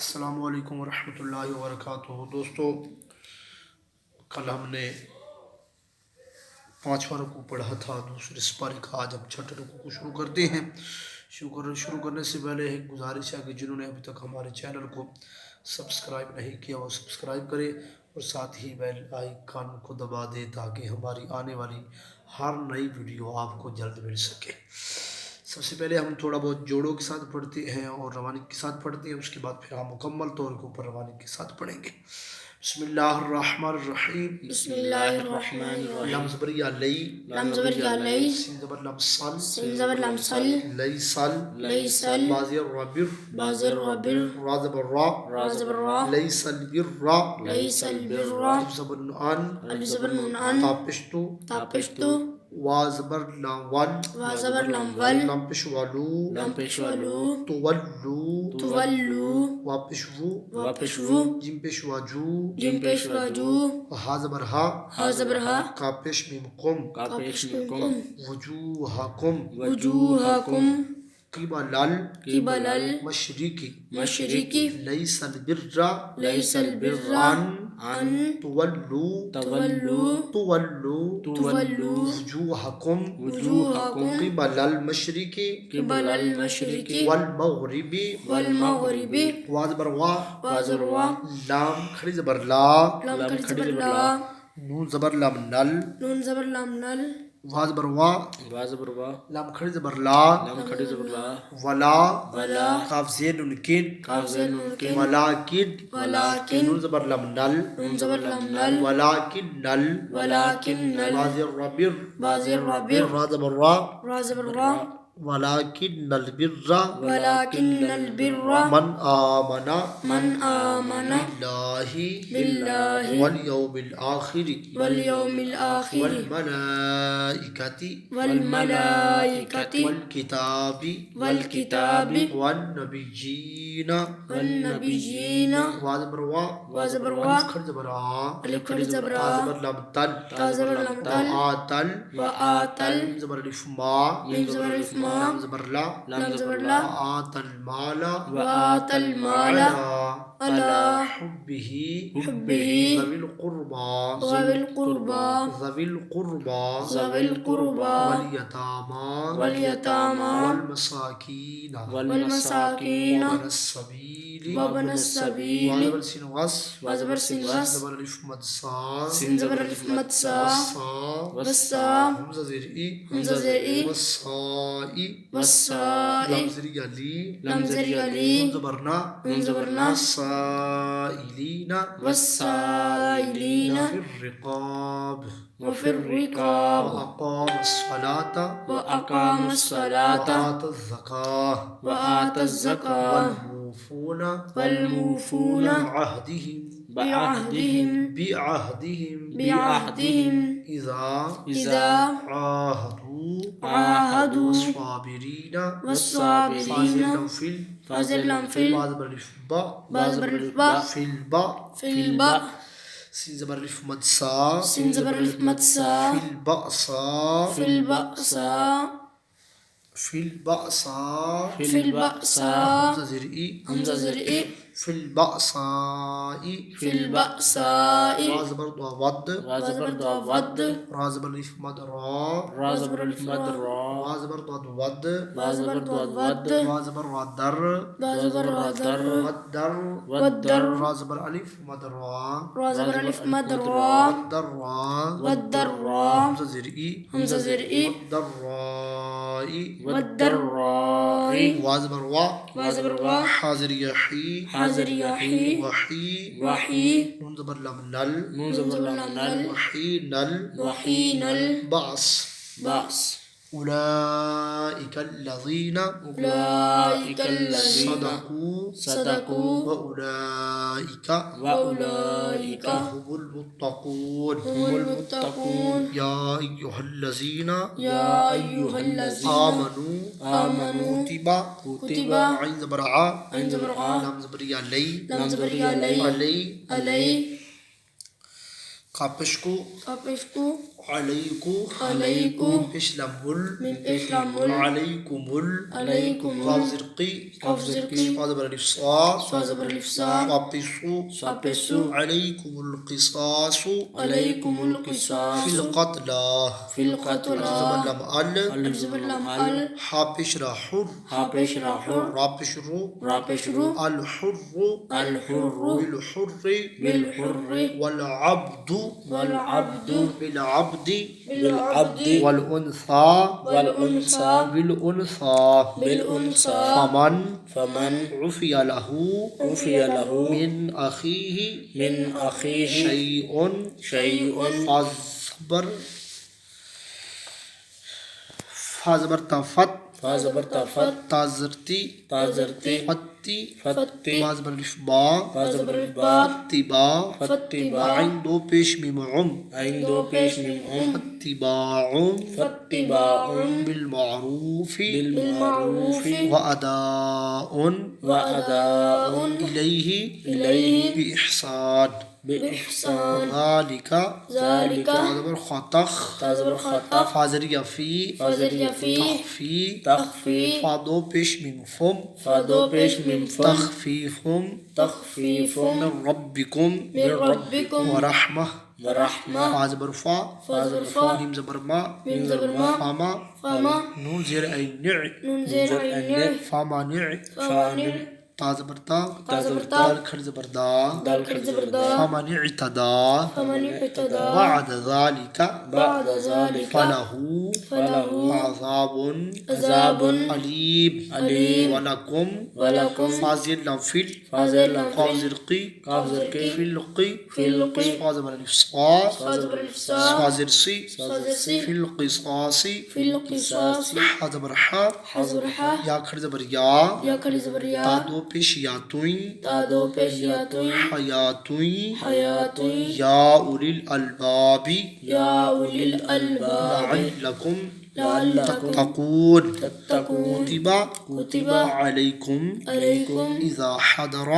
السلام علیکم ورحمۃ اللہ وبرکاتہ۔ دوستو، کل ہم نے 5واں رکوع پڑھا تھا دوسرے سپارے کا۔ آج ہم چھٹے رکوع کو شروع کرتے ہیں۔ شروع کرنے سے پہلے ایک گزارش ہے کہ جنہوں نے ابھی تک ہمارے چینل کو سبسکرائب نہیں کیا وہ سبسکرائب کرے اور ساتھ ہی بیل آئیکن کو دبا دے تاکہ ہماری آنے والی ہر نئی ویڈیو آپ کو جلد مل سکے۔ سب سے پہلے ہم تھوڑا بہت جوڑوں کے ساتھ پڑھتے ہیں اور روانی کے ساتھ پڑھتے ہیں، اس کے بعد پھر ہم مکمل طور کے اوپر روانی کے ساتھ پڑھیں گے۔ بسم اللہ الرحمن الرحیم۔ بسم اللہ الرحمن الرحیم۔ لم زبر یا لئی، لم زبر یا لئی، سین زبر لم سل، سین زبر لم سل، لئی سل، لئی سل، بازر ربر، بازر ربر، را زبر را، را زبر را، لئی سل بر، لئی سل بر، الف زبر ان، الف زبر نون ان، تاپشتو، تاپشتو، وا زبر لم ون، وا زبر لم ول، لم پشوالو، لم پیشوالو، تولو، تولو، واپشوو، واپشوو، جیم پیشواجو، جیم پیشواجو، ہا زبر ہا، ہا زبر ہا، کاپش میم قم، کاپش میم قم، وجوہکم، وجوہکم، قبل قبل المشرقی، المشرقی، لیس البر، لیس البر، ان تولو، تولو، وجوہکم، وجوہکم، قبل المشرقی قبل المشرقی، والمغربی، والمغربی، وا زبر وا، وا زبر وا، لام کھڑی زبر لا، لام کھڑی زبر لا، نون زبر لام نل، نون زبر لام نل، وا زبر وا، وا زبر وا، لام کھڑی زبر لا، لام کھڑی زبر لا، ولا، ولا، کاف زیر نون کن، کاف زیر نون کن، ولیکن، ولیکن، نون زبر لام نل، نون زبر لام نل، ولیکن نل، ولیکن نل، بازر ربر، بازر ربر، را زبر را، را زبر را، ولیکن البر، ولیکن البر، من آمن من آمن باللہ باللہ والیوم الآخر والیوم الآخر والملائکۃ والملائکۃ والکتاب والکتاب والنبیین، والنبیین، وا زبر وا، وا زبر وا، الف کھڑی زبر آ، الف کھڑی زبر تا آ، زبر لام تل، تا زبر لام تل، آتل، وآتل، میم زبر الف ما، میم زبر الف ما، لام زبر لا، لام زبر لا، آت المال وآت المال على حبه حبه ذوی القربى ذوي القربى ذوی القربى ذوي القربى والیتامى واليتامى والمساکین والمساکین وابن السبیل وابن السبیل وزبر سین غص، وزبر سین غص، زبر الف مد صا، سین زبر الف مد صا، والصا، والصا، حمزہ زیر ای، حمزہ زیر ای، والصائی، والصائی، لام زیر علی، لام زیر علی، نون زبر نا، نون زبر نا، والسائلین والسائلین وفی الرقاب وفي الرقاب وأقام الصلاة وأقام الصلاة وآتى الزكاة وآتى الزكاة والموفون بعهدهم بعهدهم إذا عاهدوا والصابرين فازر لم في بازبر الفباء في الباء سين زبر الف مد صا، سين زبر الف مد صا، في البأساء في البأساء في البأساء في البأساء حمزة زر إي، حمزة زر إي، في البأساء في البأساء را زبر ضا ود، را زبر ضا ود، را زبر الف مد را، را زبر الف مد را، را زبر ضاد ود، را زبر ضا ود، را زبر را در، را زبر را در، والدر، والدر، را زبر الف مد را، را زبر الف مد را، والدر را، والدر را، حمزة زر إي، حمزة زر إي، والدراء، والدراء، وا زبر وا، وا زبر وا، حاضر يحي، حاضر يحي، وحي، وحي، نون زبر لام نل، نون زبر لام نل، وحين وحين البعث، بأس، أولئك الذين أولئك الذين صدقوا وأولئك هم المتقون. هم المتقون. يا أيها الذين يا أيها الذين آمنوا كتب عين زبر ع، عين زبر ع، لام زبر يا لي، لام زبر يا لي، علي، کاپش کو علیکم اسلامل اسلامل علیکمل علیکم قاف زرقی قاف زرقی فاضبر الفصا صازبر الفصا قاپسو صاپسو علیکم القصاص علیکم القصاص فی القتلى فی القتلى زبر لم ال الزبر لم ال حاپش را حر حاپش را حر راپش رو راپش رو الحر الحر بالحر بالحر والعبد والعبد بالعبد بالعبد والأنثى والأنثى بالأنثى بالأنثى فمن عفي له عفي له من أخيه من أخيه شيء فازبر تفت فازبر تفت تازرتی تازرتی فتی فتی بازبر الفبا فازبر الباء فتبا فتبا عين دو پیش میم عم عین دو پیش من فتباع فاتباع بالمعروف بالمعروف وأداء وأداء إليه بإحسان بإحسان ذلك ذلك فازبر خطخ تازبر خطأ فازر يفي فازر يفي تخفي تخفي فادو پیش میم فم فدو پیش من فم تخفيف تخفيف من ربكم من ربكم ورحمة ورحمة فازبر فا فازبر فا ميم زبر ما من زبر ما فما فما نون زير أي نع نون زير عين فما نع فوانع تازبر تا تازبر تا دال خر زبر دا دال خر زبر دا فمن اعتدى فمن اعتدى بعد ذلك بعد ذلك فله عذاب عذاب أليم ولكم ولكم فازل لنفل فازر لم قاف زرقي قاف زرقي فلقي فلقي فازبر الفصا فازبر الفصا فازر سي فازر سي في القصاص في القصاص حزبر حا حزبر حا يا خر زبر يا يا كر زبر يا تادو پیش یاتوین تادو پیشیاتوی حیاتوین حیاتوی یا اولی الالباب يا أولي الألباب لعلكم تتقون تتقون كتب عليكم إذا حضر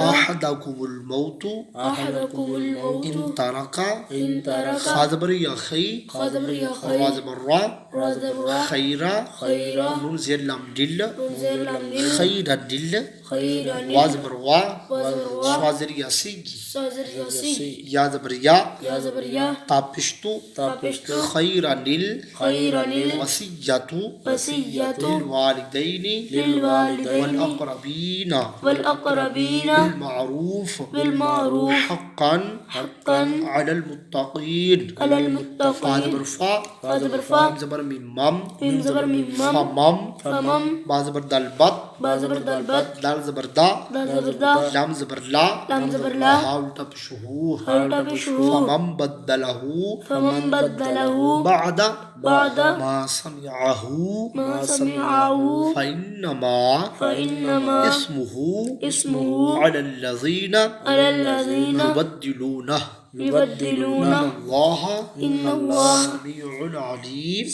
أحدكم الموت أحدكم الموت إن ترك إن ترك خازبر يا خي خزبر يا خير وازبر را رزبر خيرا خيرا نون زير لم دل ننزل لمن خيرا دل خيرا وازبر وا وزبر وا سوازر يا سيجي صازر ياسي يا زبر يا يا زبر يا تابشتو تابشتو خيرا نل خيرا وصية وصية للوالدين للوالدين والأقربين والأقربين بالمعروف حقا على المتقين على المتقين فازبر فا فازبر فا زبر ميم ميم زبر ميم فمم بازبر دلبت بازبر دلبت دال زبر دا دال زبر دا لام زبر لا لام زبر لا حاول تبشه حلت بشهور فمن بدله بعد ما سمعه فإنما اسمه على الذين يبدلونه إن الله سميع عليم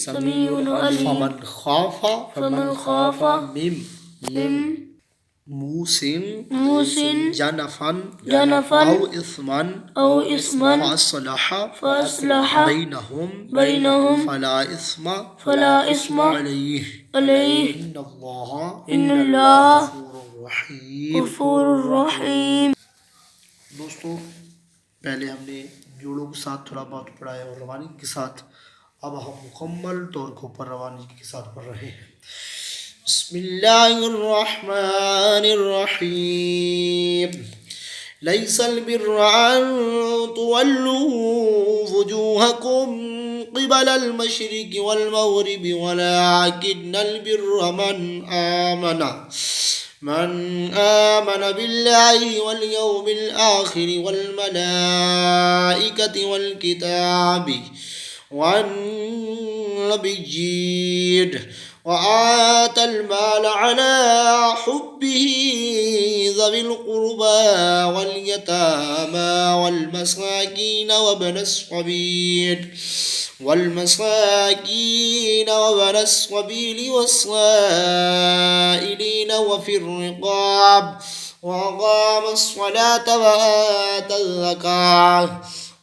فمن خاف من موس جنفا أو إثما فأصلح بينهم فلا إثم عليه إن الله غفور رحيم. دوستو پہلے ہم نے جوڑوں کے ساتھ تھوڑا بہت پڑھا ہے اور روانی کے ساتھ اب ہم مکمل طور کے اوپر روانی کے ساتھ پڑھ رہے ہیں. بسم اللہ الرحمن الرحیم. ليس البر أن تولوا وجوهكم قبل المشرق والمغرب ولكن البر من آمن بالله واليوم الآخر والملائكة والكتاب والنبيين وآتى المال على حبه ذوي القربى واليتامى والمساكين وابن السبيل والسائلين وفي الرقاب وأقام الصلاة وآتى الزكاة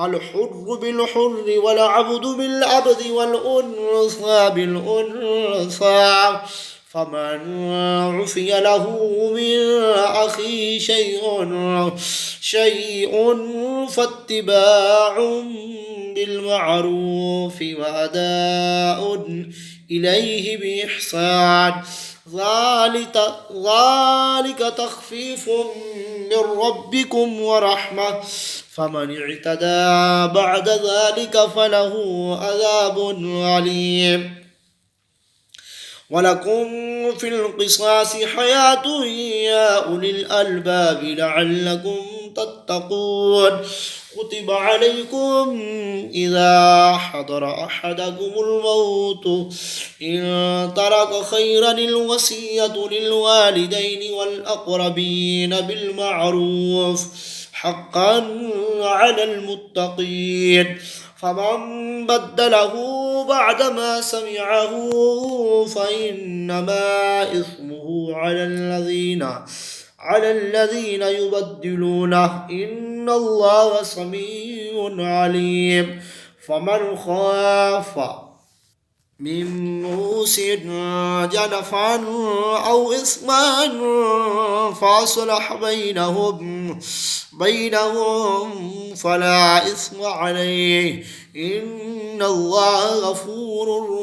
الحر بالحر والعبد بالعبد والأنثى بالأنثى فمن عفي له من أخيه شيء فاتباع بالمعروف وأداء إليه بإحسان ذلك تخفيف من ربكم ورحمة فمن اعتدى بعد ذلك فله عذاب عليم ولكم في القصاص حياة يا أولي الألباب لعلكم تتقون كتب عليكم إذا حضر أحدكم الموت إن ترك خيرا الوصية للوالدين والأقربين بالمعروف حقا على المتقين فمن بدله بعدما سمعه فإنما إثمه على الذين يبدلونه إن الله سميع عليم فمن خاف من موصٍ جنفا أو إثما فأصلح بينهم فلا إثم عليه إن الله غفور